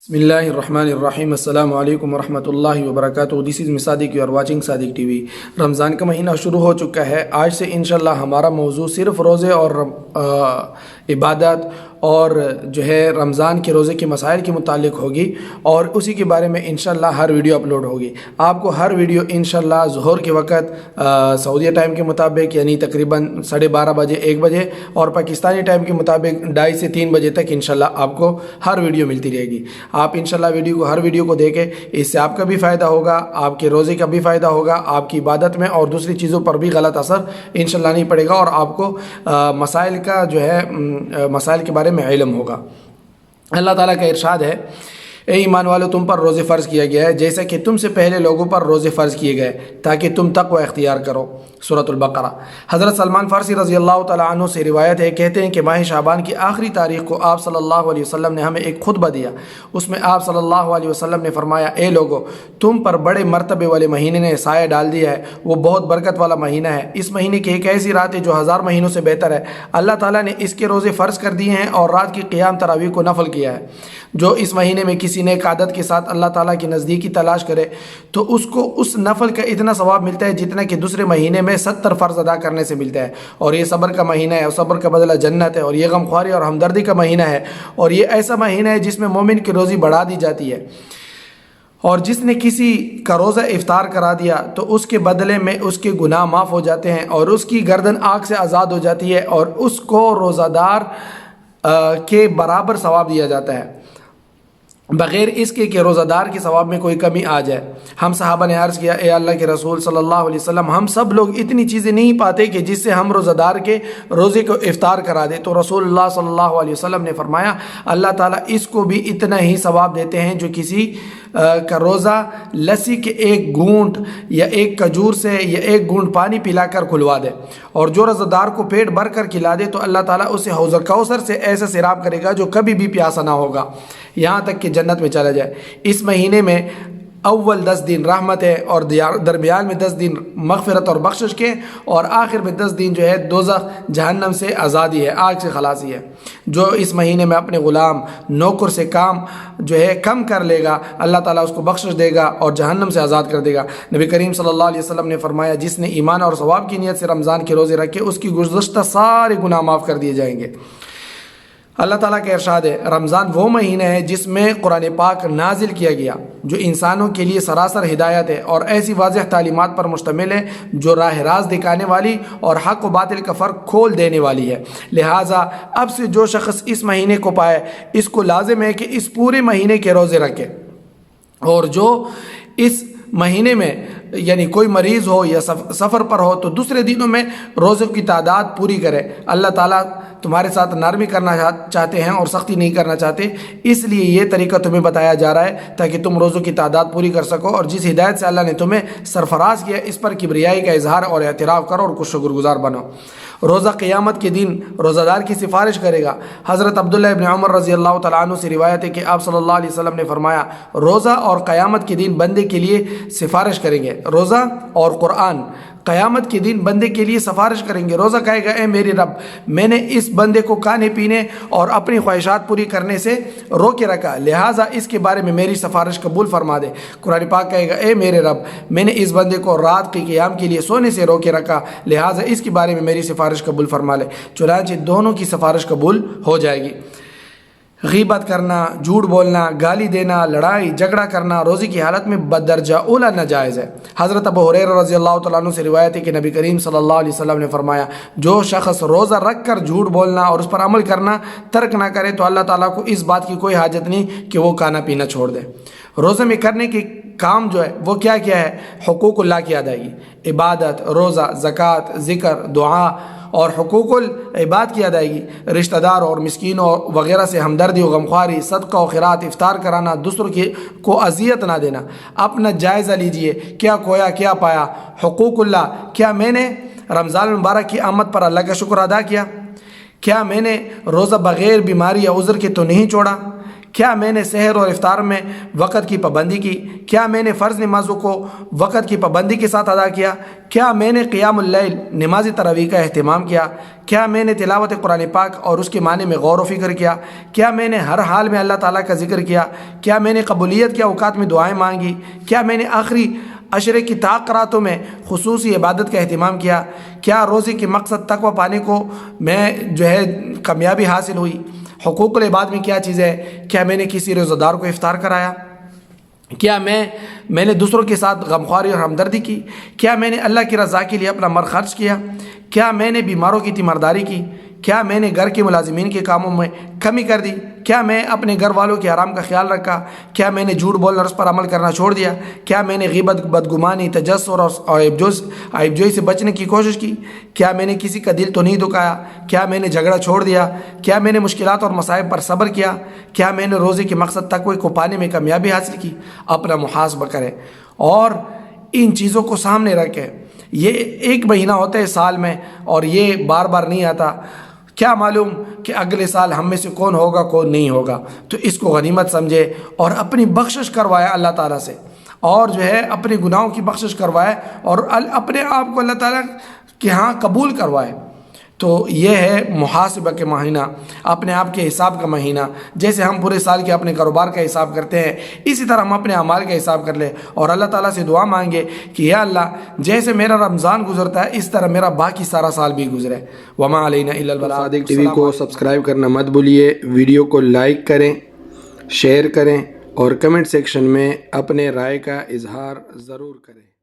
بسم اللہ الرحمن الرحیم السلام علیکم ورحمۃ اللہ وبرکاتہ. This is Sadiq, you are watching Sadiq T V. Ramzan کا مہینہ شروع ہو چکا ہے. آج سے انشاءاللہ ہمارا موضوع صرف روزے اور عبادت اور جو ہے رمضان کے روزے کے مسائل کے متعلق ہوگی، اور اسی کے بارے میں انشاءاللہ ہر ویڈیو اپلوڈ ہوگی. آپ کو ہر ویڈیو انشاءاللہ ظہر کے وقت سعودیہ ٹائم کے مطابق یعنی تقریباً 12:30 بجے 1 بجے اور پاکستانی ٹائم کے مطابق 2:30 سے 3 بجے تک انشاءاللہ آپ کو ہر ویڈیو ملتی رہے گی. آپ انشاءاللہ ہر ویڈیو کو دیکھیں، اس سے آپ کا بھی فائدہ ہوگا، آپ کے روزے کا بھی فائدہ ہوگا، آپ کی عبادت میں اور دوسری چیزوں پر بھی غلط اثر انشاءاللہ نہیں پڑے گا، اور آپ کو مسائل کا جو ہے مسائل کے بارے میں علم ہوگا. اللہ تعالیٰ کا ارشاد ہے، اے ایمان والو، تم پر روزے فرض کیا گیا ہے جیسا کہ تم سے پہلے لوگوں پر روزے فرض کیے گئے تاکہ تم تقوی اختیار کرو. سورۃ البقرہ. حضرت سلمان فارسی رضی اللہ تعالیٰ عنہ سے روایت ہے، کہتے ہیں کہ ماہ شعبان کی آخری تاریخ کو آپ صلی اللہ علیہ وسلم نے ہمیں ایک خطبہ دیا. اس میں آپ صلی اللہ علیہ وسلم نے فرمایا، اے لوگو، تم پر بڑے مرتبے والے مہینے نے سایہ ڈال دیا ہے. وہ بہت برکت والا مہینہ ہے. اس مہینے کی ایک ایسی رات ہے جو 1000 مہینوں سے بہتر ہے. اللہ تعالیٰ نے اس کے روزے فرض کر دیے ہیں اور رات کی قیام تراویح کو نفل کیا ہے. جو اس مہینے میں کسی نیک عادت کے ساتھ اللہ تعالیٰ کی نزدیکی تلاش کرے تو اس کو اس نفل کا اتنا ثواب ملتا ہے جتنا کہ دوسرے مہینے میں 70 فرض ادا کرنے سے ملتا ہے. اور یہ صبر کا مہینہ ہے، اور صبر کا بدلہ جنت ہے، اور یہ غمخواری اور ہمدردی کا مہینہ ہے، اور یہ ایسا مہینہ ہے جس میں مومن کی روزی بڑھا دی جاتی ہے. اور جس نے کسی کا روزہ افطار کرا دیا تو اس کے بدلے میں اس کے گناہ معاف ہو جاتے ہیں، اور اس کی گردن آگ سے آزاد ہو جاتی ہے، اور اس کو روزہ دار کے برابر ثواب دیا جاتا ہے، بغیر اس کے کہ روزہ دار کے ثواب میں کوئی کمی آ جائے. ہم صحابہ نے عرض کیا، اے اللہ کے رسول صلی اللہ علیہ وسلم، ہم سب لوگ اتنی چیزیں نہیں پاتے کہ جس سے ہم روزہ دار کے روزے کو افطار کرا دیں. تو رسول اللہ صلی اللہ علیہ وسلم نے فرمایا، اللہ تعالیٰ اس کو بھی اتنا ہی ثواب دیتے ہیں جو کسی کا روزہ لسی کے ایک گھونٹ یا ایک کھجور سے یا ایک گھونٹ پانی پلا کر کھلوا دے. اور جو روزہ دار کو پیٹ بھر کر کھلا دے تو اللہ تعالیٰ اسے حوض کوثر سے ایسا سیراب کرے گا جو کبھی بھی پیاسا نہ ہوگا، یہاں تک کہ جنت میں چلا جائے. اس مہینے میں اول 10 دن رحمت ہے، اور درمیان میں 10 دن مغفرت اور بخشش کے، اور آخر میں 10 دن جو ہے دوزخ جہنم سے آزادی ہے، آگ سے خلاصی ہے. جو اس مہینے میں اپنے غلام نوکر سے کام جو ہے کم کر لے گا، اللہ تعالیٰ اس کو بخشش دے گا اور جہنم سے آزاد کر دے گا. نبی کریم صلی اللہ علیہ وسلم نے فرمایا، جس نے ایمان اور ثواب کی نیت سے رمضان کے روزے رکھے اس کی گزشتہ سارے گناہ معاف کر دیے جائیں گے. اللہ تعالیٰ کا ارشاد ہے، رمضان وہ مہینہ ہے جس میں قرآن پاک نازل کیا گیا، جو انسانوں کے لیے سراسر ہدایت ہے اور ایسی واضح تعلیمات پر مشتمل ہے جو راہ راست دکھانے والی اور حق و باطل کا فرق کھول دینے والی ہے. لہٰذا اب سے جو شخص اس مہینے کو پائے، اس کو لازم ہے کہ اس پورے مہینے کے روزے رکھے، اور جو اس مہینے میں یعنی کوئی مریض ہو یا سفر پر ہو تو دوسرے دنوں میں روزوں کی تعداد پوری کرے. اللہ تعالیٰ تمہارے ساتھ نرمی کرنا چاہتے ہیں اور سختی نہیں کرنا چاہتے، اس لیے یہ طریقہ تمہیں بتایا جا رہا ہے تاکہ تم روزوں کی تعداد پوری کر سکو. اور جس ہدایت سے اللہ نے تمہیں سرفراز کیا اس پر کبریائی کا اظہار اور اعتراف کرو اور شکر گزار بنو. روزہ قیامت کے دن روزہ دار کی سفارش کرے گا. حضرت عبداللہ ابن عمر رضی اللہ تعالیٰ عنہ سے روایت ہے کہ آپ صلی اللہ علیہ وسلم نے فرمایا، روزہ اور قیامت کے دن بندے کے لیے سفارش کریں گے. روزہ اور قرآن قیامت کے دن بندے کے لیے سفارش کریں گے. روزہ کہے گا، اے میرے رب، میں نے اس بندے کو کھانے پینے اور اپنی خواہشات پوری کرنے سے روکے رکھا، لہٰذا اس کے بارے میں میری سفارش قبول فرما دے. قرآن پاک کہے گا، اے میرے رب، میں نے اس بندے کو رات کی قیام کے لیے سونے سے روکے رکھا، لہٰذا اس کے بارے میں میری سفارش قبول فرما لے. چنانچہ دونوں کی سفارش قبول ہو جائے گی. غیبت کرنا، جھوٹ بولنا، گالی دینا، لڑائی جھگڑا کرنا روزے کی حالت میں بدرجہ اولا ناجائز ہے. حضرت ابو ہریرہ رضی اللہ تعالیٰ عنہ سے روایت ہے کہ نبی کریم صلی اللہ علیہ وسلم نے فرمایا، جو شخص روزہ رکھ کر جھوٹ بولنا اور اس پر عمل کرنا ترک نہ کرے تو اللہ تعالیٰ کو اس بات کی کوئی حاجت نہیں کہ وہ کھانا پینا چھوڑ دے. روزے میں کرنے کے کام جو ہے وہ کیا کیا ہے؟ حقوق اللہ کی ادائیگی، عبادت، روزہ، زکوٰۃ، ذکر، دعا اور حقوق العباد کی ادائیگی، رشتہ دار اور مسکینوں وغیرہ سے ہمدردی و غمخواری، صدقہ و خیرات، افطار کرانا، دوسروں کو اذیت نہ دینا. اپنا جائزہ لیجئے، کیا کھویا کیا پایا. حقوق اللہ، کیا میں نے رمضان المبارک کی آمد پر اللہ کا شکر ادا کیا؟ کیا میں نے روزہ بغیر بیماری یا عذر کے تو نہیں چھوڑا؟ کیا میں نے سحر اور افطار میں وقت کی پابندی کی؟ کیا میں نے فرض نمازوں کو وقت کی پابندی کے ساتھ ادا کیا؟ کیا میں نے قیام اللیل نماز تراویح کا اہتمام کیا؟ کیا میں نے تلاوت قرآن پاک اور اس کے معنی میں غور و فکر کیا؟ کیا میں نے ہر حال میں اللہ تعالیٰ کا ذکر کیا؟ کیا میں نے قبولیت کے اوقات میں دعائیں مانگی؟ کیا میں نے آخری عشرے کی طاقت میں خصوصی عبادت کا اہتمام کیا؟ کیا روزے کے مقصد تقوی پانے کو میں کامیابی حاصل ہوئی؟ حقوق العباد میں کیا چیز ہے؟ کیا میں نے کسی روزہ دار کو افطار کرایا؟ کیا میں نے دوسروں کے ساتھ غمخواری اور ہمدردی کی؟ کیا میں نے اللہ کی رضا کے لیے اپنا مر خرچ کیا؟ کیا میں نے بیماروں کی تیمارداری کی؟ کیا میں نے گھر کے ملازمین کے کاموں میں کمی کر دی؟ کیا میں اپنے گھر والوں کے آرام کا خیال رکھا؟ کیا میں نے جھوٹ بولنا اور اس پر عمل کرنا چھوڑ دیا؟ کیا میں نے غیبت، بدگمانی، تجسس اور عیب جوئی سے بچنے کی کوشش کی؟ کیا میں نے کسی کا دل تو نہیں دکھایا؟ کیا میں نے جھگڑا چھوڑ دیا؟ کیا میں نے مشکلات اور مصائب پر صبر کیا؟ کیا میں نے روزے کے مقصد تقوی کو پانے میں کامیابی حاصل کی؟ اپنا محاسبہ کریں اور ان چیزوں کو سامنے رکھیں۔ یہ ایک مہینہ ہوتا ہے سال میں اور یہ بار بار نہیں آتا، کیا معلوم کہ اگلے سال ہم میں سے کون ہوگا کون نہیں ہوگا۔ تو اس کو غنیمت سمجھے اور اپنی بخشش کروائے اللہ تعالیٰ سے، اور اپنے گناہوں کی بخشش کروائے اور اپنے آپ کو اللہ تعالیٰ کے ہاں قبول کروائے۔ تو یہ ہے محاسبہ کے مہینہ، اپنے آپ کے حساب کا مہینہ۔ جیسے ہم پورے سال کے اپنے کاروبار کا حساب کرتے ہیں، اسی طرح ہم اپنے اعمال کا حساب کر لیں اور اللہ تعالیٰ سے دعا مانگے کہ یا اللہ جیسے میرا رمضان گزرتا ہے اس طرح میرا باقی سارا سال بھی گزرے۔ وما علینا الا البلاغ۔ صادق ٹی وی کو سبسکرائب کرنا مت بھولیے، ویڈیو کو لائک کریں، شیئر کریں اور کمنٹ سیکشن میں اپنے رائے کا اظہار ضرور کریں۔